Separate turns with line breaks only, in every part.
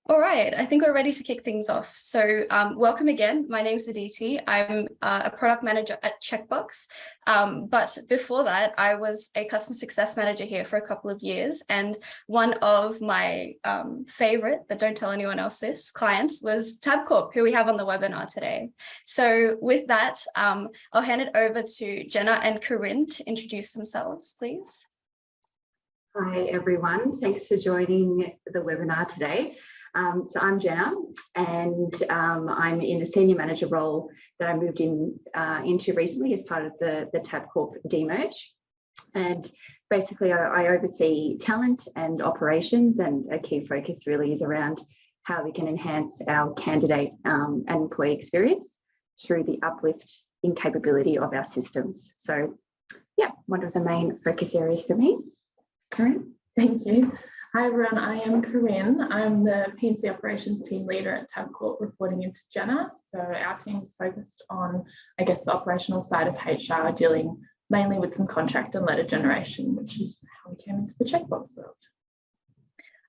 All right, I think we're ready to kick things off. So welcome again. My name's Aditi. I'm a product manager at Checkbox. But before that, I was a customer success manager here for a couple of years. And one of my favorite, but don't tell anyone else this, clients was Tabcorp, who we have on the webinar today. So with that, I'll hand it over to Jenna and Corinne to introduce themselves, please.
Hi, everyone. Thanks for joining the webinar today. So I'm Jenna, and I'm in a senior manager role that I moved into recently as part of the Tabcorp demerge. And basically, I oversee talent and operations, and a key focus really is around how we can enhance our candidate and employee experience through the uplift in capability of our systems. So, yeah, one of the main focus areas for me. Corinne?
Thank you. Hi everyone, I am Corinne. I'm the P&C operations team leader at Tabcorp, reporting into Jenna. So our team is focused on, the operational side of HR, dealing mainly with some contract and letter generation, which is how we came into the Checkbox world.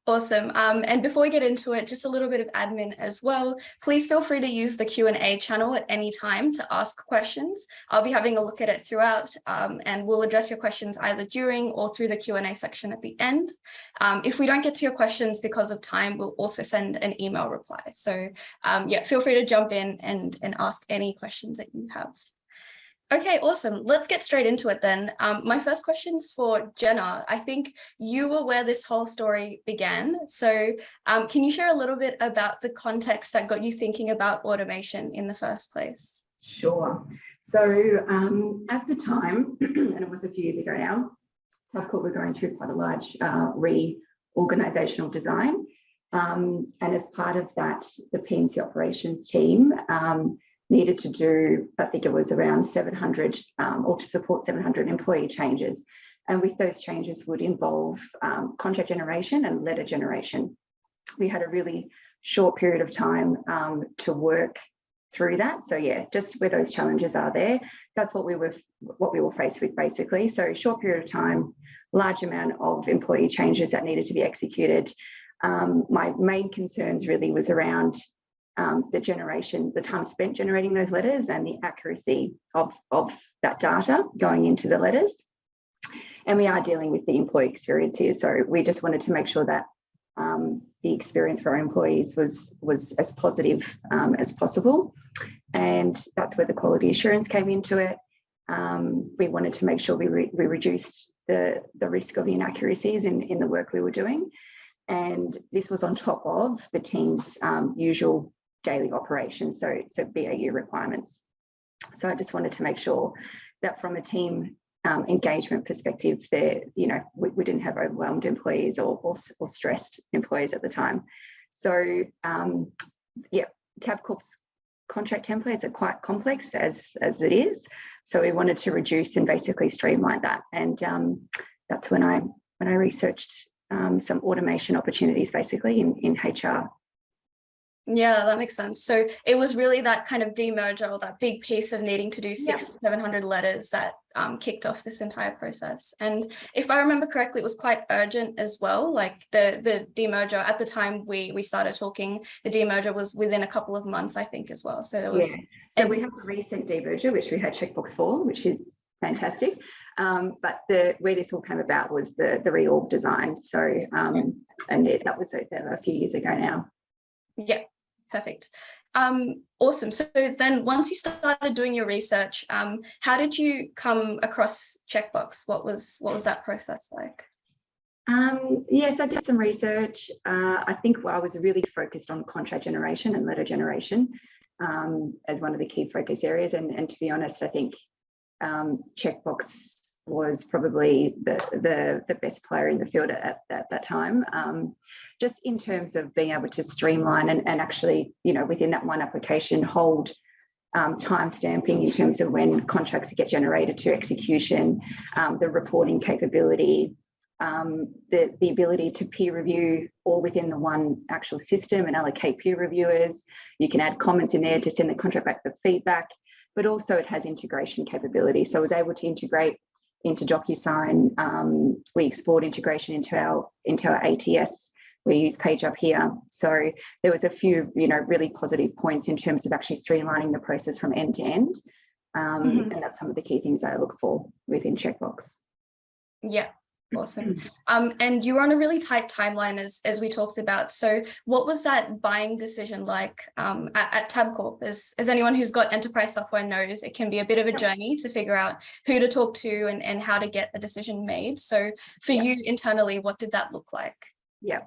Awesome. And before we get into it, just a little bit of admin as well. Please feel free to use the Q&A channel at any time to ask questions. I'll be having a look at it throughout, and we'll address your questions either during or through the Q&A section at the end. If we don't get to your questions because of time, we'll also send an email reply. So yeah, feel free to jump in and ask any questions that you have. Okay, awesome. Let's get straight into it then. My first question is for Jenna. I think you were where this whole story began. So can you share a little bit about the context that got you thinking about automation in the first place?
Sure. So at the time, and it was a few years ago now, Tabcorp were going through quite a large reorganisational design. And as part of that, the P&C operations team needed to do, I think it was around 700, or to support 700 employee changes. And with those changes would involve contract generation and letter generation. We had a really short period of time to work through that. So yeah, just where those challenges are there, that's what we were faced with basically. So short period of time, large amount of employee changes that needed to be executed. My main concerns really was around the time spent generating those letters and the accuracy of that data going into the letters. And we are dealing with the employee experience here. So we just wanted to make sure that the experience for our employees was as positive as possible. And that's where the quality assurance came into it. We wanted to make sure we reduced the risk of inaccuracies in the work we were doing. And this was on top of the team's usual daily operations, so BAU requirements. So I just wanted to make sure that from a team engagement perspective, there, we didn't have overwhelmed employees or stressed employees at the time. So yeah, Tabcorp's contract templates are quite complex as it is. So we wanted to reduce and basically streamline that. And that's when I researched some automation opportunities basically in HR.
Yeah, that makes sense. So it was really that kind of demerger, or that big piece of needing to do 700 letters that kicked off this entire process. And if I remember correctly, it was quite urgent as well. Like the demerger at the time we started talking, the demerger was within a couple of months, I think, as well. So there was. Yeah.
So we have a recent demerger, which we had Checkbox for, which is fantastic. But where this all came about was the reorg design. So and that was a few years ago now.
Yeah. Perfect. Awesome. So then once you started doing your research, how did you come across Checkbox? What was that process like?
Yes, I did some research. I think I was really focused on contract generation and letter generation as one of the key focus areas. And to be honest, I think Checkbox was probably the best player in the field at that time, just in terms of being able to streamline and actually, within that one application, hold time stamping in terms of when contracts get generated to execution, the reporting capability, the ability to peer review all within the one actual system and allocate peer reviewers. You can add comments in there to send the contract back for feedback, but also it has integration capability. So I was able to integrate into DocuSign. We explored integration into our ATS we use Page Up here. So there was a few, really positive points in terms of actually streamlining the process from end to end. And that's some of the key things I look for within Checkbox.
Yeah. Awesome. And you were on a really tight timeline as we talked about. So what was that buying decision like at Tabcorp? As anyone who's got enterprise software knows, it can be a bit of a journey to figure out who to talk to and how to get a decision made. So for you internally, what did that look like?
Yeah.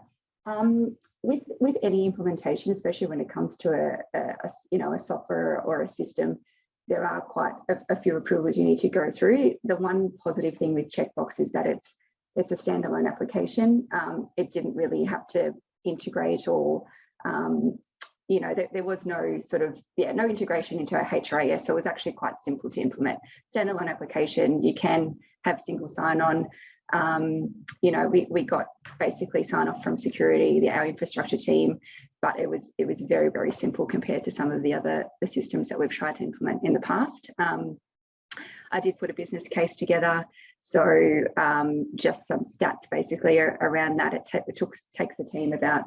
With any implementation, especially when it comes to a software or a system, there are quite a few approvals you need to go through. The one positive thing with Checkbox is that it's a standalone application. It didn't really have to integrate or, there was no no integration into a HRIS. So it was actually quite simple to implement. Standalone application, you can have single sign-on. We got basically sign-off from security, our infrastructure team, but it was very, very simple compared to some of the systems that we've tried to implement in the past. I did put a business case together. So just some stats basically around that. It takes the team about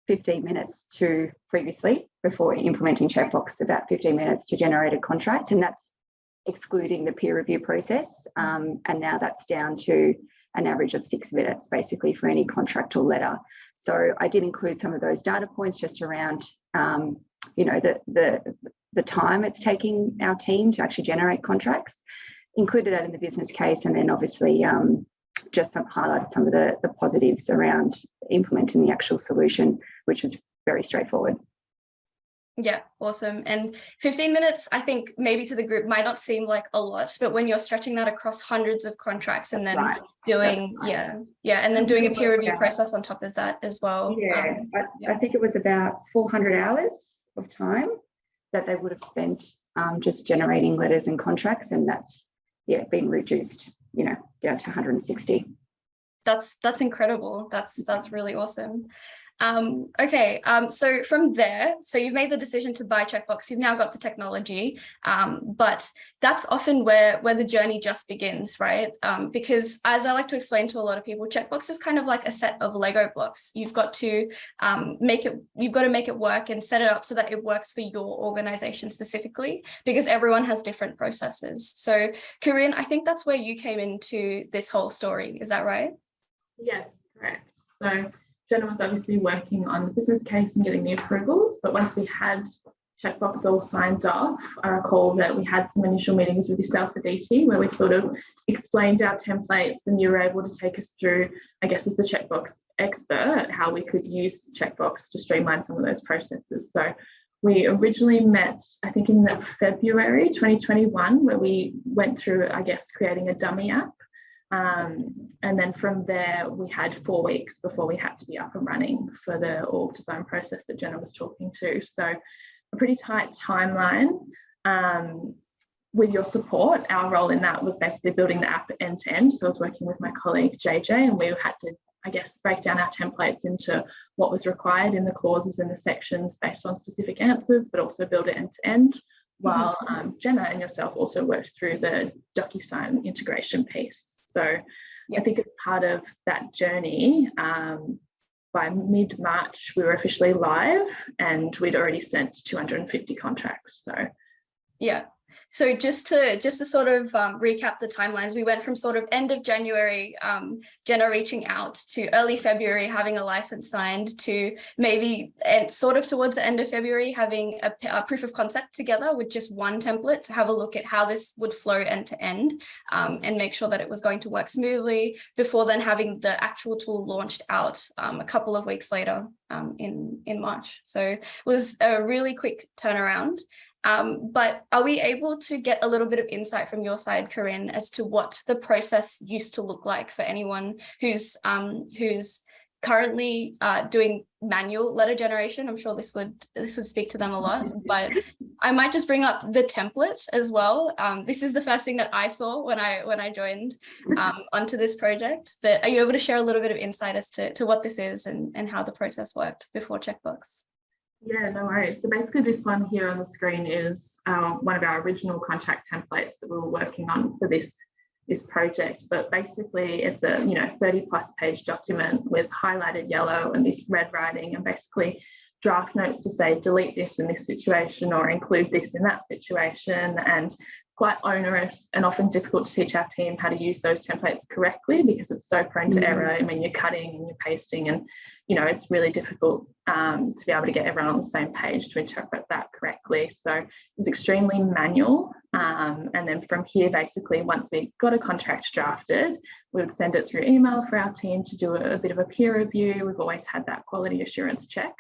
15 minutes before implementing Checkbox, about 15 minutes to generate a contract. And that's excluding the peer review process. And now that's down to an average of 6 minutes basically for any contract or letter. So I did include some of those data points just around, the time it's taking our team to actually generate contracts. Included that in the business case, and then obviously just highlighted some of the positives around implementing the actual solution, which was very straightforward.
Yeah, awesome. And 15 minutes, I think maybe to the group might not seem like a lot, but when you're stretching that across hundreds of contracts and then doing, and then doing a peer review process on top of that as well.
I think it was about 400 hours of time that they would have spent just generating letters and contracts, and that's been reduced, down to 160.
That's incredible. That's really awesome. Okay, so from there, so you've made the decision to buy Checkbox, you've now got the technology, but that's often where the journey just begins, right? Because as I like to explain to a lot of people, Checkbox is kind of like a set of Lego blocks. You've got to make it work and set it up so that it works for your organization specifically, because everyone has different processes. So Corinne, I think that's where you came into this whole story. Is that right?
Yes, correct. So Jenna was obviously working on the business case and getting the approvals, but once we had Checkbox all signed off, I recall that we had some initial meetings with yourself, Aditi, where we sort of explained our templates and you were able to take us through, I guess as the Checkbox expert, how we could use Checkbox to streamline some of those processes. So we originally met, I think in February 2021, where we went through, I guess, creating a dummy app. And then from there, we had 4 weeks before we had to be up and running for the org design process that Jenna was talking to. So a pretty tight timeline. With your support, our role in that was basically building the app end to end. So I was working with my colleague JJ, and we had to, I guess, break down our templates into what was required in the clauses and the sections based on specific answers, but also build it end to end. While Jenna and yourself also worked through the DocuSign integration piece. So I think as part of that journey, by mid-March, we were officially live and we'd already sent 250 contracts.
So just to sort of recap the timelines, we went from sort of end of January, Jenna reaching out, to early February having a license signed, to maybe sort of towards the end of February having a proof of concept together with just one template to have a look at how this would flow end to end, and make sure that it was going to work smoothly, before then having the actual tool launched out a couple of weeks later in March. So it was a really quick turnaround. But are we able to get a little bit of insight from your side, Corinne, as to what the process used to look like for anyone who's currently doing manual letter generation? I'm sure this would speak to them a lot, but I might just bring up the template as well. This is the first thing that I saw when I joined onto this project. But are you able to share a little bit of insight as to what this is and how the process worked before Checkbox?
Yeah, no worries. So basically this one here on the screen is one of our original contract templates that we were working on for this this project, but basically it's a 30+ page document with highlighted yellow and this red writing, and basically draft notes to say delete this in this situation or include this in that situation, and quite onerous and often difficult to teach our team how to use those templates correctly because it's so prone to error. I mean, you're cutting and you're pasting, and it's really difficult to be able to get everyone on the same page to interpret that correctly. So it was extremely manual. And then from here, basically, once we got a contract drafted, we would send it through email for our team to do a bit of a peer review. We've always had that quality assurance check.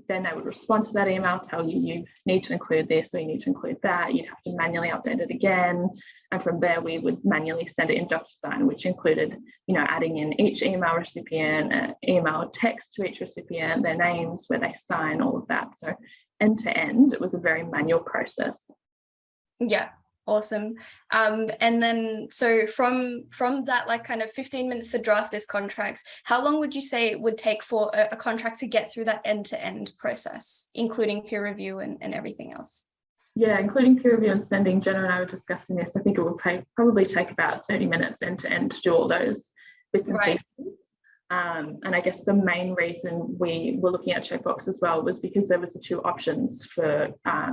Then they would respond to that email, tell you need to include this or you need to include that. You'd have to manually update it again. And from there, we would manually send it in DocuSign, which included, adding in each email recipient, email text to each recipient, their names, where they sign, all of that. So end to end, it was a very manual process.
Yeah. Awesome. And then so from that, like kind of 15 minutes to draft this contract, how long would you say it would take for a contract to get through that end-to-end process, including peer review and everything else?
Yeah, including peer review and sending. Jenna and I were discussing this. I think it would probably take about 30 minutes end to end to do all those bits and pieces. And I guess the main reason we were looking at Checkbox as well was because there was the two options for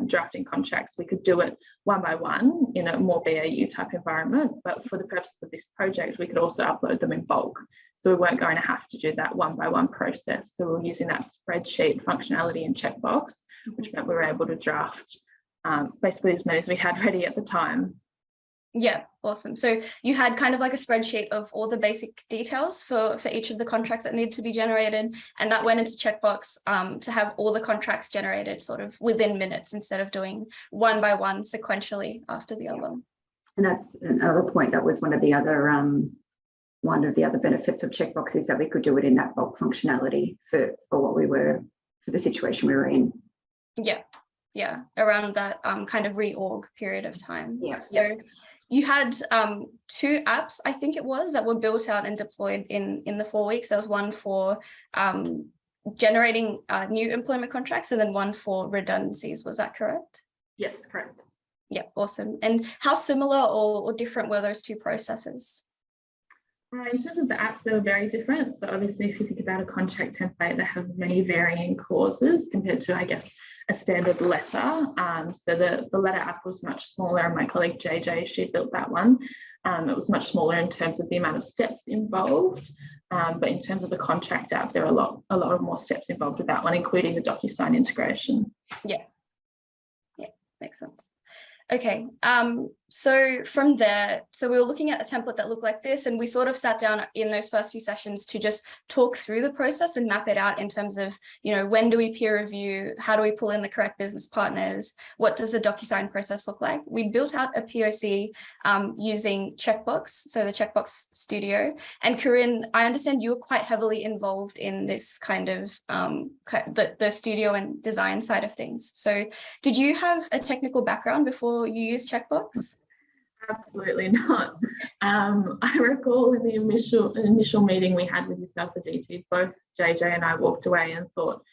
drafting contracts. We could do it one by one in a more BAU type environment, but for the purposes of this project, we could also upload them in bulk. So we weren't going to have to do that one by one process. So we were using that spreadsheet functionality in Checkbox, which meant we were able to draft basically as many as we had ready at the time.
Yeah, awesome. So you had kind of like a spreadsheet of all the basic details for each of the contracts that needed to be generated, and that went into Checkbox to have all the contracts generated sort of within minutes instead of doing one by one sequentially after the other. And
that's another point. That was one of the other benefits of Checkbox, is that we could do it in that bulk functionality for the situation we were in. Yeah, around that kind of reorg period of time. Yeah.
So you had 2 apps, I think it was, that were built out and deployed in the 4 weeks. There was one for generating new employment contracts, and then one for redundancies. Was that correct?
Yes, correct.
Yeah, awesome. And how similar or different were those 2 processes?
In terms of the apps, they were very different. So obviously, if you think about a contract template, they have many varying clauses compared to, I guess, a standard letter. So the letter app was much smaller, and my colleague JJ, she built that one. It was much smaller in terms of the amount of steps involved. But in terms of the contract app, there are a lot of more steps involved with that one, including the DocuSign integration. Yeah,
makes sense. Okay, so from there, so we were looking at a template that looked like this, and we sort of sat down in those first few sessions to just talk through the process and map it out in terms of, when do we peer review? How do we pull in the correct business partners? What does the DocuSign process look like? We built out a POC using Checkbox, so the Checkbox Studio. And Corinne, I understand you were quite heavily involved in this kind of the studio and design side of things. So did you have a technical background before you used Checkbox?
Absolutely not. I recall in the initial meeting we had with yourself, Aditi, both JJ and I walked away and thought,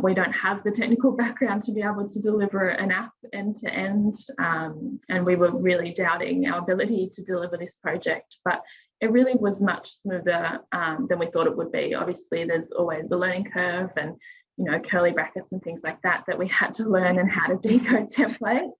we don't have the technical background to be able to deliver an app end to end, and we were really doubting our ability to deliver this project. But it really was much smoother than we thought it would be. Obviously, there's always a learning curve and curly brackets and things like that we had to learn, and how to decode templates.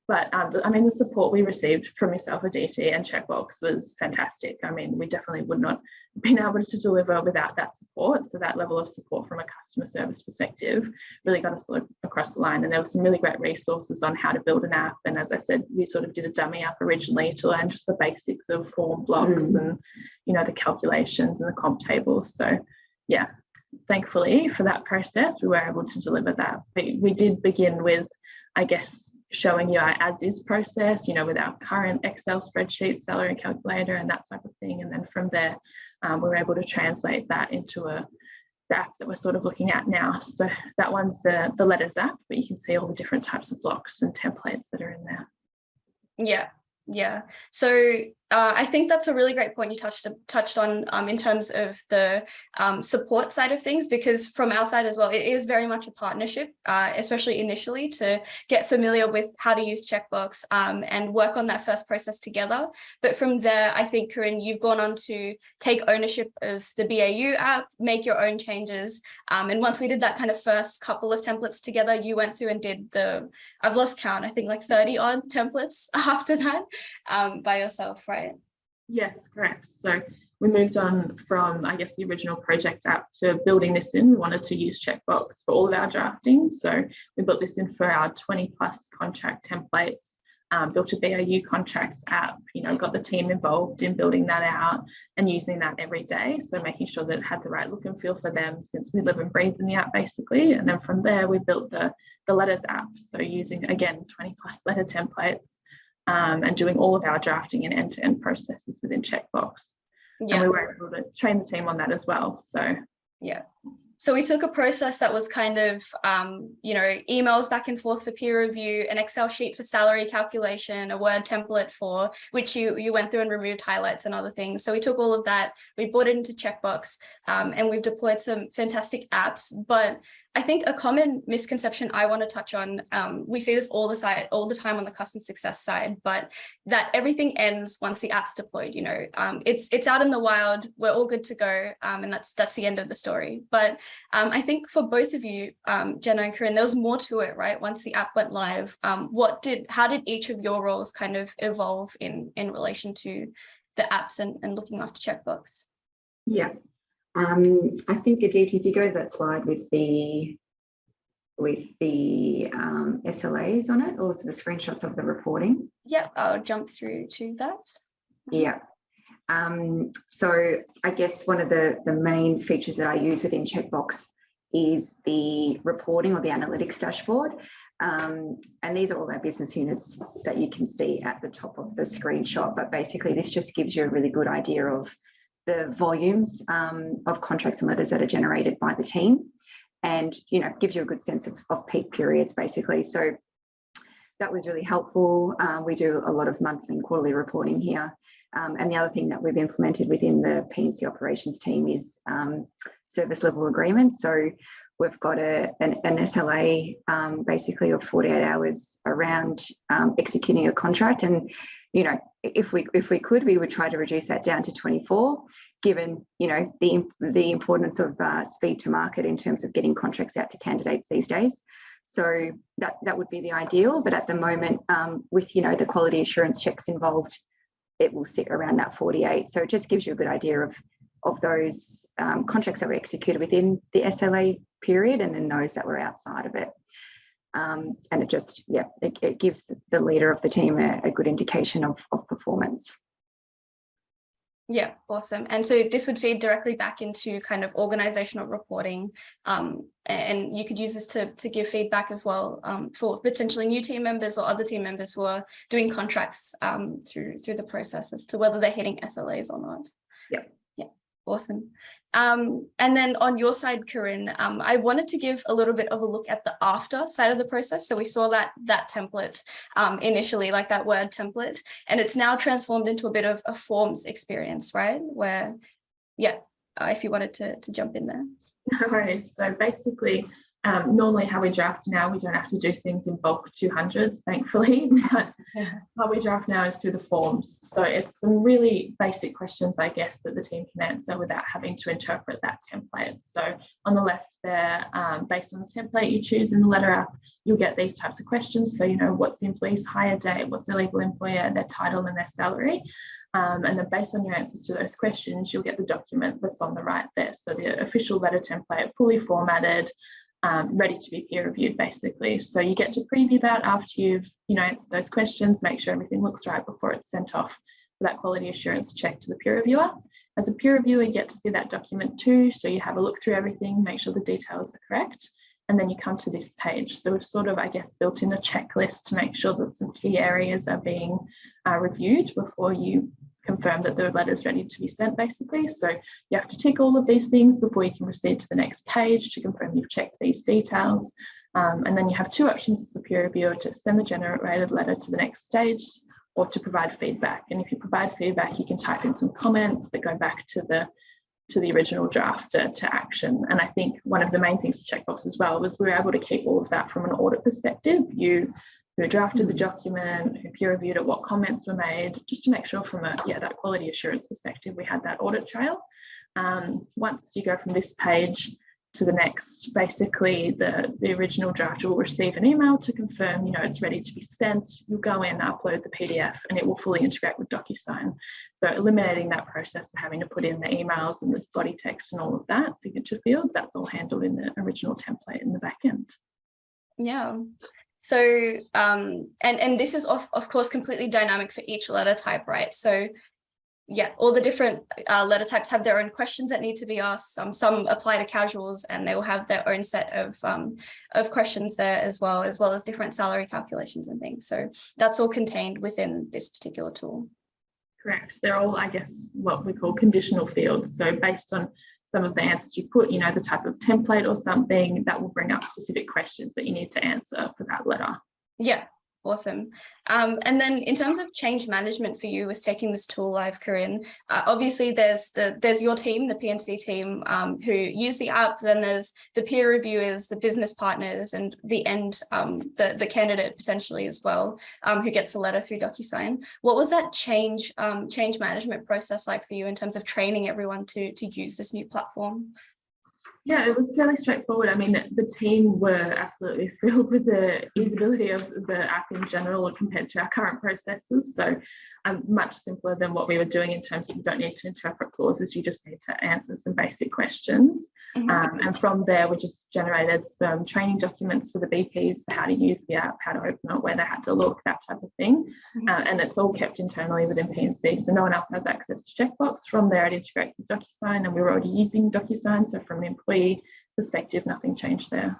But I mean, the support we received from yourself, Aditi, and Checkbox was fantastic. I mean, we definitely would not have been able to deliver without that support. So that level of support from a customer service perspective really got us across the line. And there were some really great resources on how to build an app. And as I said, we sort of did a dummy app originally to learn just the basics of form blocks and, the calculations and the comp tables. So yeah, thankfully for that process, we were able to deliver that. But we did begin with, I guess, showing you our as-is process, with our current Excel spreadsheet, salary calculator, and that type of thing. And then from there, we're able to translate that into the app that we're sort of looking at now. So that one's the letters app, but you can see all the different types of blocks and templates that are in there.
Yeah. So I think that's a really great point you touched on in terms of the support side of things, because from our side as well, it is very much a partnership, especially initially, to get familiar with how to use Checkbox and work on that first process together. But from there, I think, Corinne, you've gone on to take ownership of the BAU app, make your own changes. And once we did that kind of first couple of templates together, you went through and did I've lost count, I think like 30 odd templates after that by yourself, right?
Yes, correct. So we moved on from, I guess, the original project app to building this in. We wanted to use Checkbox for all of our drafting. So we built this in for our 20 plus contract templates, built a BAU contracts app, got the team involved in building that out and using that every day. So making sure that it had the right look and feel for them, since we live and breathe in the app basically. And then from there, we built the letters app. So using, again, 20 plus letter templates, and doing all of our drafting and end-to-end processes within Checkbox. Yeah. And we were able to train the team on that as well. So
yeah. So we took a process that was kind of, emails back and forth for peer review, an Excel sheet for salary calculation, a Word template for which you went through and removed highlights and other things. So we took all of that, we brought it into Checkbox, and we've deployed some fantastic apps. But I think a common misconception I want to touch on, we see this all the time on the customer success side, but that everything ends once the app's deployed. It's out in the wild, we're all good to go, and that's the end of the story. But I think for both of you, Jenna and Corinne, there was more to it, right? Once the app went live, how did each of your roles kind of evolve in relation to the apps and looking after Checkbox?
Yeah. I think, Aditi, if you go to that slide with the SLAs on it, or the screenshots of the reporting.
Yeah, I'll jump through to that.
Yeah. So I guess one of the main features that I use within Checkbox is the reporting or the analytics dashboard. And these are all our business units that you can see at the top of the screenshot. But basically, this just gives you a really good idea of the volumes of contracts and letters that are generated by the team, and gives you a good sense of peak periods basically. So that was really helpful. We do a lot of monthly and quarterly reporting here, and the other thing that we've implemented within the P&C operations team is service level agreements. So we've got an SLA basically of 48 hours around executing a contract, and if we could, we would try to reduce that down to 24, given the importance of speed to market in terms of getting contracts out to candidates these days. So that would be the ideal, but at the moment, with the quality assurance checks involved, it will sit around that 48. So it just gives you a good idea of those contracts that were executed within the SLA period, and then those that were outside of it. And it just, it gives the leader of the team a good indication of performance.
Yeah, awesome. And so this would feed directly back into kind of organizational reporting, and you could use this to give feedback as well for potentially new team members or other team members who are doing contracts through the process as to whether they're hitting SLAs or not.
Yeah.
Awesome. And then on your side, Corinne, I wanted to give a little bit of a look at the after side of the process. So we saw that template initially, like that Word template, and it's now transformed into a bit of a forms experience, right? Where, if you wanted to jump in there.
No worries. So basically, normally how we draft now, we don't have to do things in bulk 200s, thankfully, but how we draft now is through the forms. So it's some really basic questions, I guess, that the team can answer without having to interpret that template. So on the left there, based on the template you choose in the letter app, you'll get these types of questions. So, what's the employee's hire date, what's their legal employer, their title and their salary. And then based on your answers to those questions, you'll get the document that's on the right there. So the official letter template, fully formatted, ready to be peer reviewed basically. So you get to preview that after you've answered those questions, make sure everything looks right before it's sent off for that quality assurance check to the peer reviewer. As a peer reviewer, you get to see that document too, so you have a look through everything, make sure the details are correct, and then you come to this page. So we've sort of, I guess, built in a checklist to make sure that some key areas are being reviewed before you confirm that the letter's ready to be sent basically. So you have to tick all of these things before you can proceed to the next page to confirm you've checked these details. And then you have two options as the peer reviewer to send the generated letter to the next stage, or to provide feedback. And if you provide feedback, you can type in some comments that go back to the original drafter to action. And I think one of the main things to Checkbox as well was we were able to keep all of that from an audit perspective. You who drafted the document, who peer reviewed it, what comments were made, just to make sure from that quality assurance perspective, we had that audit trail. Once you go from this page to the next, basically the original draft will receive an email to confirm, it's ready to be sent. You'll go in, upload the PDF, and it will fully integrate with DocuSign. So eliminating that process of having to put in the emails and the body text and all of that, signature fields, that's all handled in the original template in the back end.
Yeah. So, and this is of course completely dynamic for each letter type, right? So yeah, all the different letter types have their own questions that need to be asked. Some apply to casuals, and they will have their own set of questions there as well as different salary calculations and things. So that's all contained within this particular tool.
Correct. They're all, I guess, what we call conditional fields. So based on some of the answers you put, the type of template or something, that will bring up specific questions that you need to answer for that letter. Yeah.
Awesome. And then in terms of change management for you with taking this tool live, Corinne, obviously there's your team, the PNC team, who use the app. Then there's the peer reviewers, the business partners, and the the candidate potentially as well, who gets a letter through DocuSign. What was that change management process like for you in terms of training everyone to use this new platform?
Yeah, it was fairly straightforward. I mean, the team were absolutely thrilled with the usability of the app in general compared to our current processes. So much simpler than what we were doing in terms of you don't need to interpret clauses, you just need to answer some basic questions. And from there, we just generated some training documents for the BPs for how to use the app, how to open it, where they had to look, that type of thing. And it's all kept internally within PNC, so no one else has access to Checkbox. From there, it integrates with DocuSign, and we were already using DocuSign, so from the employee perspective, nothing changed there.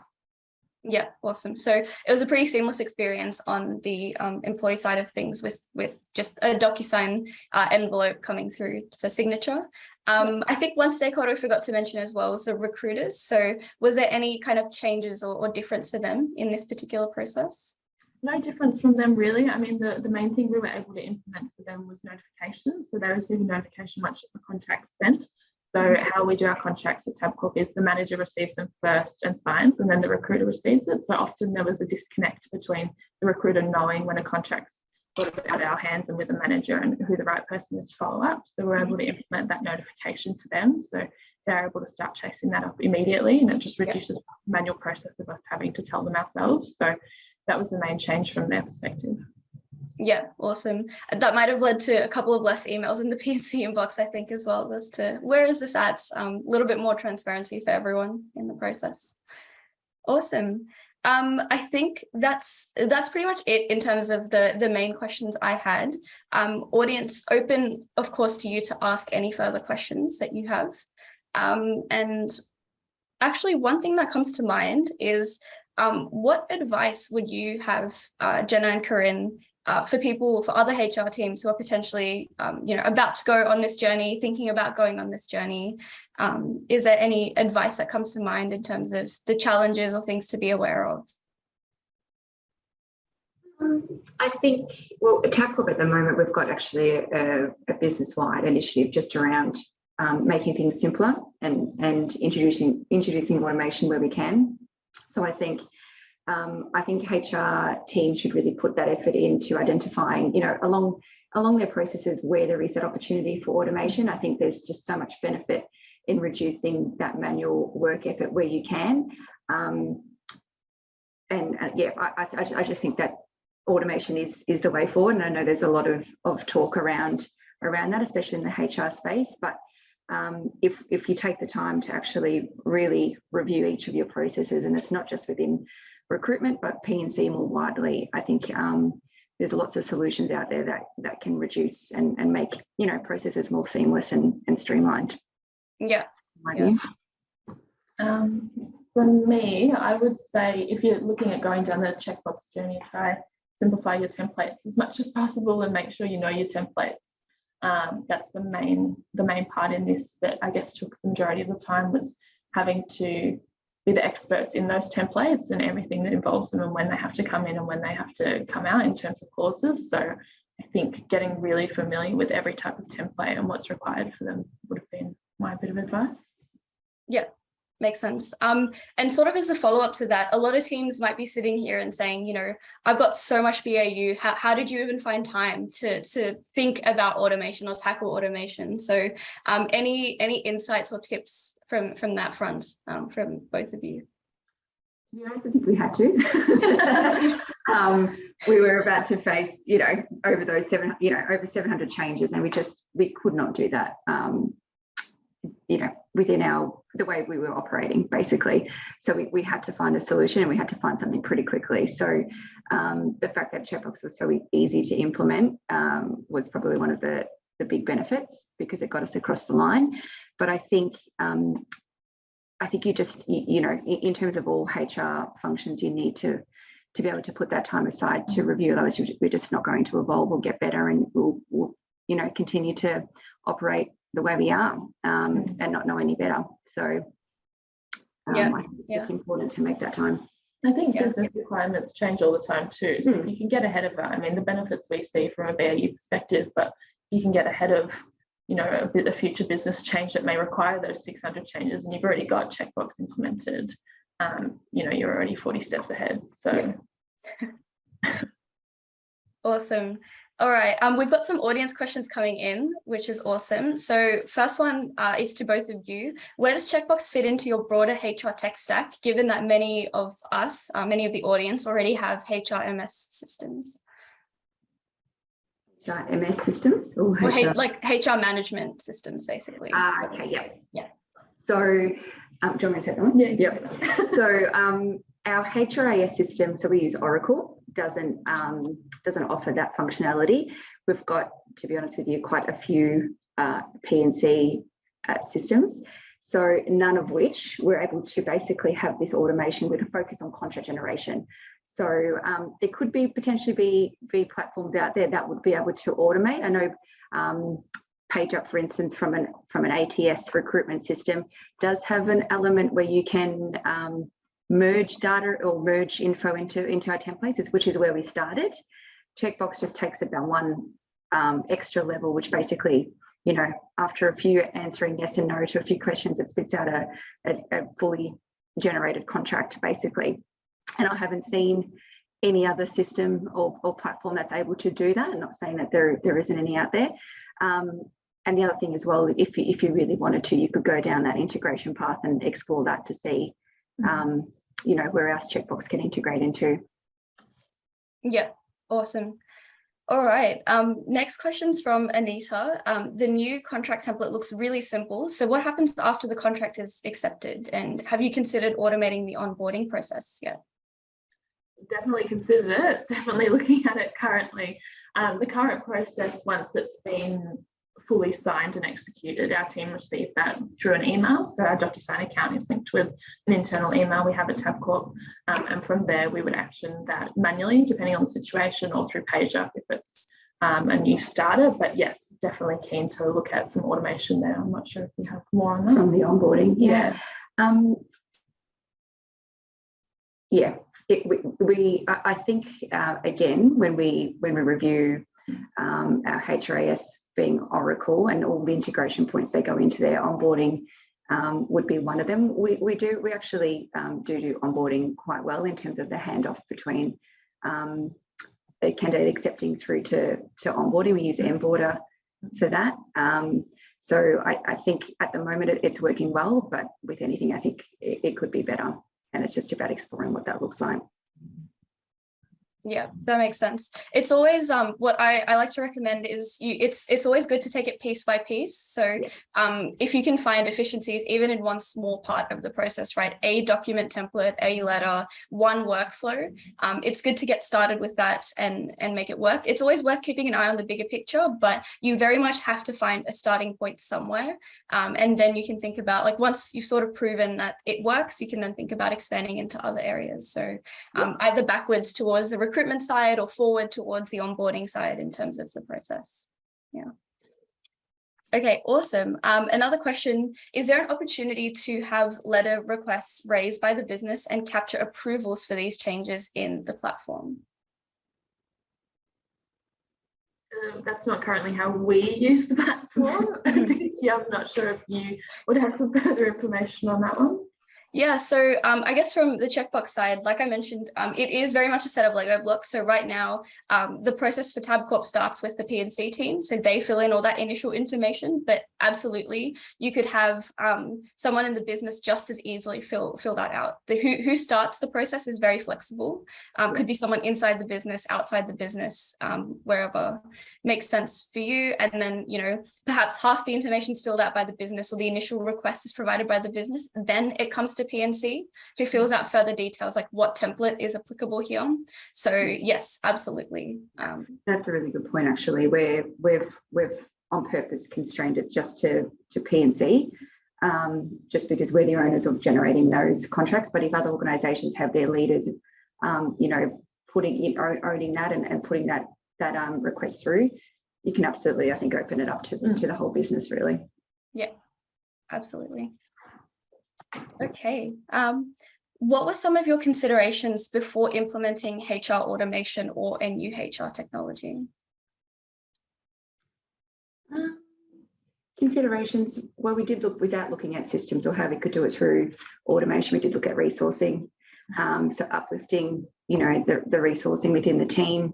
Yeah, awesome. So it was a pretty seamless experience on the employee side of things with just a DocuSign envelope coming through for signature. I think one stakeholder I forgot to mention as well was the recruiters. So was there any kind of changes or difference for them in this particular process?
No difference from them, really. I mean, the main thing we were able to implement for them was notifications. So they receive a notification once the contract's sent. So how we do our contracts at Tabcorp is the manager receives them first and signs, and then the recruiter receives it. So often there was a disconnect between the recruiter knowing when a contract's sort of out of our hands and with the manager and who the right person is to follow up. So we're able to implement that notification to them. So they're able to start chasing that up immediately, and it just reduces the manual process of us having to tell them ourselves. So that was the main change from their perspective.
Yeah, awesome. That might have led to a couple of less emails in the PNC inbox, I think, as well, as to where is this at? A little bit more transparency for everyone in the process. Awesome. I think that's pretty much it in terms of the main questions I had. Audience, open, of course, to you to ask any further questions that you have. And actually, one thing that comes to mind is what advice would you have, Jenna and Corinne, for other HR teams who are potentially, about to go on this journey, thinking about going on this journey? Is there any advice that comes to mind in terms of the challenges or things to be aware of?
I think, well, at Tabcorp at the moment, we've got actually a business-wide initiative just around making things simpler and introducing automation where we can. So I think HR teams should really put that effort into identifying, along their processes where there is that opportunity for automation. I think there's just so much benefit in reducing that manual work effort where you can. I just think that automation is the way forward. And I know there's a lot of talk around that, especially in the HR space. But if you take the time to actually really review each of your processes, and it's not just within recruitment, but P&C more widely, I think there's lots of solutions out there that can reduce and make processes more seamless and streamlined.
Yeah.
For me, I would say if you're looking at going down the checkbox journey, try simplify your templates as much as possible and make sure you know your templates. That's the main part in this that I guess took the majority of the time, was having to be the experts in those templates and everything that involves them, and when they have to come in and when they have to come out in terms of clauses. So I think getting really familiar with every type of template and what's required for them would have been my bit of advice.
Yeah, makes sense. And sort of as a follow-up to that, a lot of teams might be sitting here and saying, you know, I've got so much BAU. How did you even find time to think about automation or tackle automation? So any insights or tips from that front from both of you?
To be honest, I think we had to. We were about to face, you know, over those over 700 changes, and we could not do that, you know, within the way we were operating, basically. So we had to find a solution, and we had to find something pretty quickly. So the fact that Checkbox was so easy to implement was probably one of the big benefits, because it got us across the line. But I think you just, you know, in terms of all HR functions, you need to be able to put that time aside to review those. We're just not going to evolve or get better, and we'll you know, continue to operate the way we are and not know any better. So I think it's just important to make that time.
I think business requirements change all the time too. So if you can get ahead of that, I mean, the benefits we see from a BAU perspective, but you can get ahead of, you know, a future business change that may require those 600 changes, and you've already got Checkbox implemented, you know, you're already 40 steps ahead. So
Awesome. All right, we've got some audience questions coming in, which is awesome. So first one is to both of you. Where does Checkbox fit into your broader HR tech stack, given that many of us, many of the audience already have HRMS systems?
HRMS systems, or HR?
Like HR management systems, basically.
Okay,
yeah.
So, do you want me to take that one?
Yeah.
So, our HRIS system, so we use Oracle, doesn't offer that functionality. We've got, to be honest with you, quite a few P&C systems, so none of which we're able to basically have this automation with a focus on contract generation. So there could potentially be platforms out there that would be able to automate. I know PageUp, for instance, from an ATS recruitment system, does have an element where you can merge data or merge info into our templates, which is where we started. Checkbox just takes it down one extra level, which basically, you know, after a few answering yes and no to a few questions, it spits out a fully generated contract, basically. And I haven't seen any other system or platform that's able to do that. I'm not saying that there isn't any out there. And the other thing as well, if you really wanted to, you could go down that integration path and explore that to see, you know, where else Checkbox can integrate into.
Yeah, awesome. All right, next question's from Anita. The new contract template looks really simple. So what happens after the contract is accepted? And have you considered automating the onboarding process yet?
Definitely considered it, definitely looking at it currently. The current process, once it's been fully signed and executed, our team received that through an email. So our DocuSign account is linked with an internal email we have at Tabcorp, and from there we would action that manually, depending on the situation, or through PageUp if it's a new starter. But yes, definitely keen to look at some automation there. I'm not sure if we have more on that.
From the onboarding, yeah. I think again, when we review our HRIS being Oracle and all the integration points that go into their onboarding, would be one of them. We actually do onboarding quite well in terms of the handoff between the candidate accepting through to onboarding. We use Onboarder for that. So I think at the moment it's working well, but with anything, I think it could be better. And it's just about exploring what that looks like.
Yeah, that makes sense. It's always what I like to recommend is it's always good to take it piece by piece. So if you can find efficiencies even in one small part of the process, right? A document template, a letter, one workflow. It's good to get started with that and make it work. It's always worth keeping an eye on the bigger picture, but you very much have to find a starting point somewhere. And then you can think about, like, once you've sort of proven that it works, you can then think about expanding into other areas. So either backwards towards the recruitment side or forward towards the onboarding side in terms of the process. Yeah. Okay, awesome. Another question, is there an opportunity to have letter requests raised by the business and capture approvals for these changes in the platform?
That's not currently how we use the platform. I'm not sure if you would have some further information on that one.
Yeah, so I guess from the checkbox side, like I mentioned, it is very much a set of Lego blocks. So right now, the process for Tabcorp starts with the P&C team. So they fill in all that initial information, but absolutely, you could have someone in the business just as easily fill that out. Who starts the process is very flexible. Could be someone inside the business, outside the business, wherever makes sense for you. And then, you know, perhaps half the information is filled out by the business or the initial request is provided by the business. Then it comes to PNC, who fills out further details like what template is applicable here. So yes, absolutely.
That's a really good point, actually, where we've on purpose constrained it just to PNC, just because we're the owners of generating those contracts. But if other organisations have their leaders, you know, owning that and putting that request through, you can absolutely, I think, open it up to the whole business, really.
Yeah, absolutely. Okay. What were some of your considerations before implementing HR automation or a new HR technology?
Considerations, well, we did look, without looking at systems or how we could do it through automation, we did look at resourcing. So uplifting, you know, the resourcing within the team.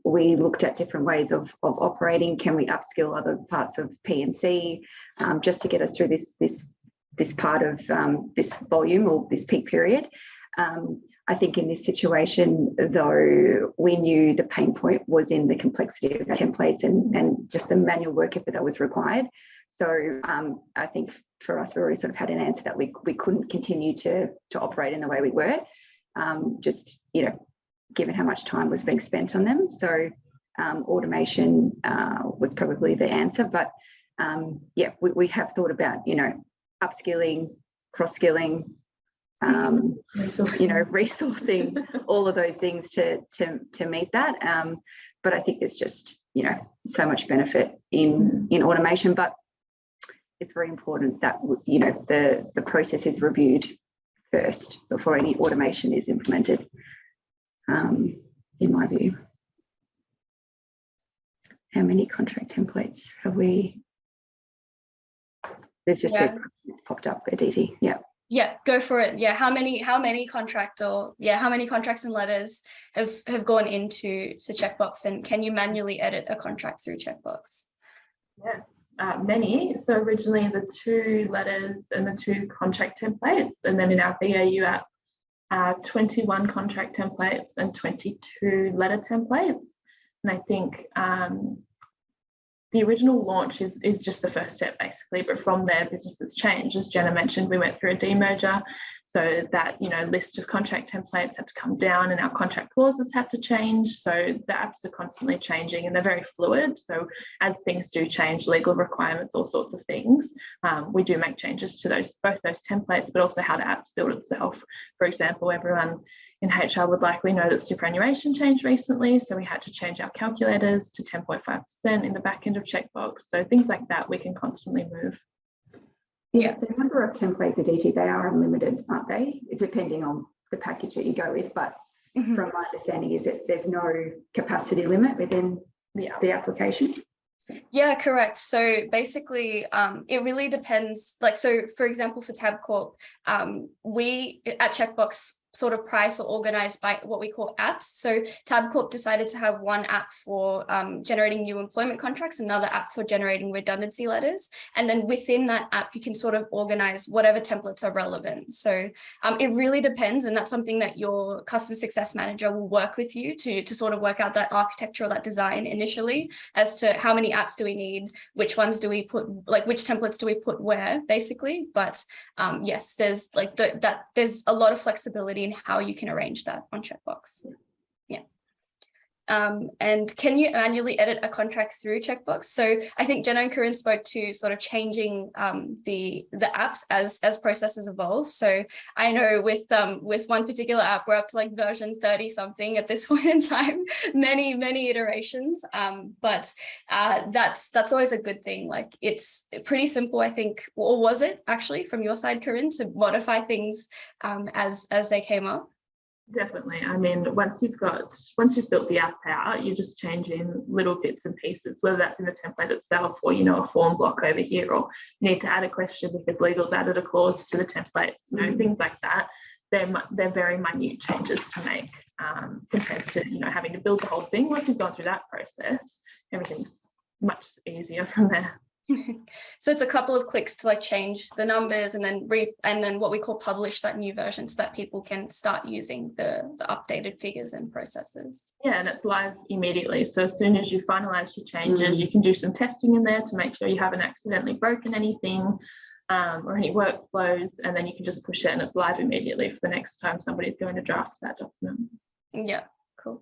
We looked at different ways of operating. Can we upskill other parts of P&C just to get us through this part of this volume or this peak period? I think in this situation, though, we knew the pain point was in the complexity of the templates and just the manual work effort that was required. So I think for us, we already sort of had an answer that we couldn't continue to operate in the way we were, just, you know, given how much time was being spent on them. So automation was probably the answer. But yeah, we have thought about, you know, upskilling, cross-skilling, you know, resourcing, all of those things to meet that. But I think there's just, you know, so much benefit in automation. But it's very important that, you know, the process is reviewed first before any automation is implemented. In my view. How many contract templates have we? There's just it's popped up, Aditi.
Yeah, go for it. Yeah, how many contracts and letters have gone into Checkbox, and can you manually edit a contract through Checkbox?
Yes, many. So originally the 2 letters and the 2 contract templates, and then in our BAU app, 21 contract templates and 22 letter templates. And I think the original launch is just the first step, basically, but from there businesses change. As Jenna mentioned, we went through a demerger, so that, you know, list of contract templates had to come down and our contract clauses had to change. So the apps are constantly changing and they're very fluid. So as things do change, legal requirements, all sorts of things, we do make changes to both those templates, but also how the apps build itself. For example, everyone in HR would likely know that superannuation changed recently, so we had to change our calculators to 10.5% in the back end of Checkbox. So things like that we can constantly move.
Yeah, the number of templates, Aditi, they are unlimited, aren't they? Depending on the package that you go with. But from my understanding is that there's no capacity limit within the application.
Yeah, correct. So basically, it really depends. Like, so for example, for Tabcorp, we at Checkbox sort of price or organized by what we call apps. So Tabcorp decided to have one app for generating new employment contracts, another app for generating redundancy letters. And then within that app, you can sort of organize whatever templates are relevant. So it really depends. And that's something that your customer success manager will work with you to sort of work out that architecture or that design initially as to how many apps do we need, which ones do we put, like which templates do we put where, basically. But yes, there's like there's a lot of flexibility in how you can arrange that on Checkbox. Yeah. And can you manually edit a contract through Checkbox? So I think Jenna and Corinne spoke to sort of changing the apps as processes evolve. So I know with one particular app, we're up to like version 30 something at this point in time, many iterations. But that's always a good thing. Like it's pretty simple, I think, or was it actually from your side, Corinne, to modify things as they came up?
Definitely. I mean, once you've built the app out, you're just changing little bits and pieces, whether that's in the template itself or, you know, a form block over here, or you need to add a question because legal's added a clause to the templates, you know, things like that. They're very minute changes to make compared to, you know, having to build the whole thing. Once you've gone through that process, everything's much easier from there.
So it's a couple of clicks to like change the numbers and then what we call publish that new version so that people can start using the updated figures and processes.
Yeah, and it's live immediately. So as soon as you finalize your changes, you can do some testing in there to make sure you haven't accidentally broken anything or any workflows, and then you can just push it and it's live immediately for the next time somebody's going to draft that document.
Yeah, cool.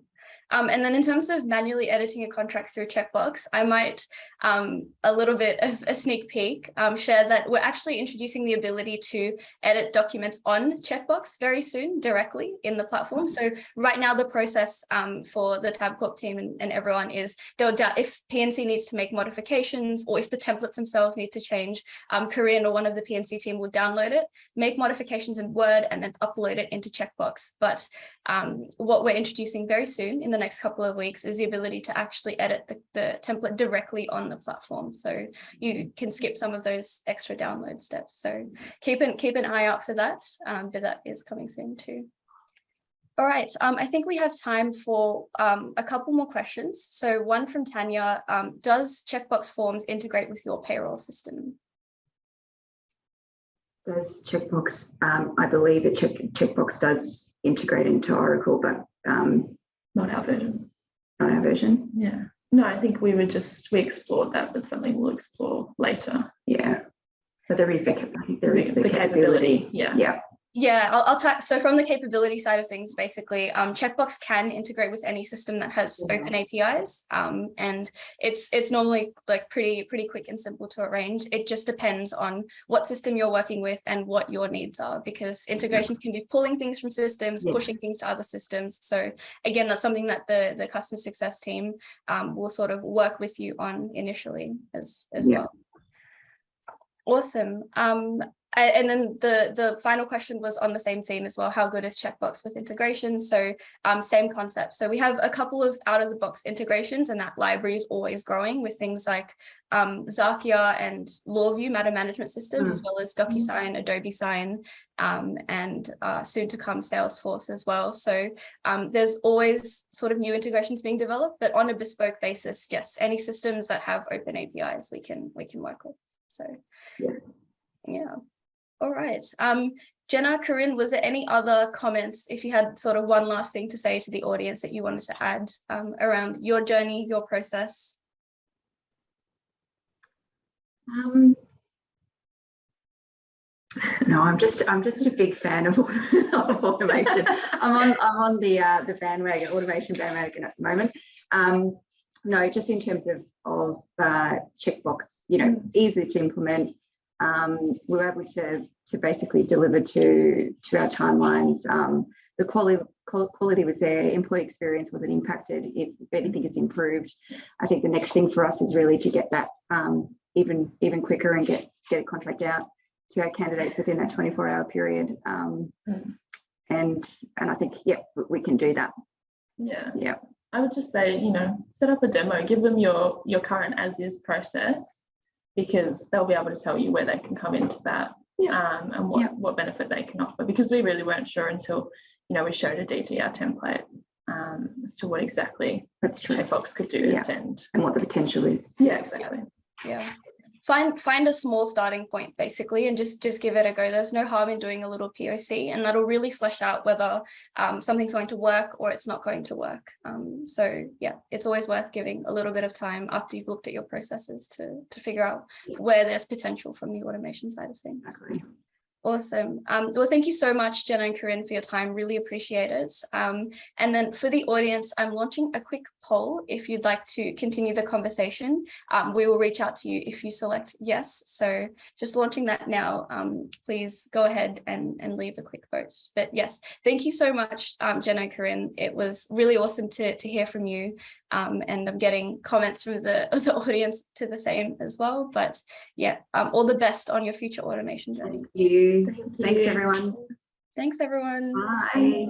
And then in terms of manually editing a contract through Checkbox, I might, a little bit of a sneak peek, share that we're actually introducing the ability to edit documents on Checkbox very soon directly in the platform. So right now the process for the Tabcorp team and everyone is if PNC needs to make modifications or if the templates themselves need to change, Corinne or one of the PNC team will download it, make modifications in Word and then upload it into Checkbox. But what we're introducing very soon in the next couple of weeks is the ability to actually edit the template directly on the platform, so you can skip some of those extra download steps. So keep an eye out for that, but that is coming soon too. All right, I think we have time for a couple more questions. So one from Tanya, does Checkbox Forms integrate with your payroll system?
Does Checkbox, I believe Checkbox does integrate into Oracle, but
not our version.
Not our version?
Yeah. No, I think we explored that, but something we'll explore later.
Yeah. But there is the
capability. Yeah.
Yeah.
Yeah, I'll so from the capability side of things, basically, Checkbox can integrate with any system that has open APIs, and it's normally like pretty quick and simple to arrange. It just depends on what system you're working with and what your needs are, because integrations can be pulling things from systems, pushing things to other systems. So again, that's something that the customer success team will sort of work with you on initially as well. Awesome. And then the final question was on the same theme as well. How good is Checkbox with integration? So same concept. So we have a couple of out-of-the-box integrations, and that library is always growing with things like Zakia and LawView matter management systems, as well as DocuSign, Adobe Sign, and soon to come Salesforce as well. So there's always sort of new integrations being developed, but on a bespoke basis, yes, any systems that have open APIs we can work with. So yeah. All right. Jenna, Corinne, was there any other comments, if you had sort of one last thing to say to the audience that you wanted to add around your journey, your process?
No, I'm just a big fan of automation. I'm on the automation bandwagon at the moment. No, just in terms of Checkbox, you know, easy to implement. We were able to basically deliver to our timelines. The quality was there. Employee experience wasn't impacted. If anything, it's improved. I think the next thing for us is really to get that even quicker and get a contract out to our candidates within that 24-hour period. And I think we can do that. Yeah.
I would just say, you know, set up a demo, give them your current as-is process, because they'll be able to tell you where they can come into that and what benefit they can offer, because we really weren't sure until, you know, we showed a DTR template as to what exactly Checkbox could do and
what the potential is.
Yeah, exactly.
Yeah. Find a small starting point basically, and just give it a go. There's no harm in doing a little POC, and that'll really flesh out whether something's going to work or it's not going to work. So yeah, it's always worth giving a little bit of time after you've looked at your processes to figure out where there's potential from the automation side of things.
Exactly.
Awesome. Well, thank you so much, Jenna and Corinne, for your time. Really appreciate it. And then for the audience, I'm launching a quick poll. If you'd like to continue the conversation, we will reach out to you if you select yes. So just launching that now. Please go ahead and leave a quick vote. But yes, thank you so much, Jenna and Corinne. It was really awesome to hear from you. And I'm getting comments from the audience to the same as well. But yeah, all the best on your future automation journey.
Thank you. Thanks, everyone.
Thanks, everyone.
Bye.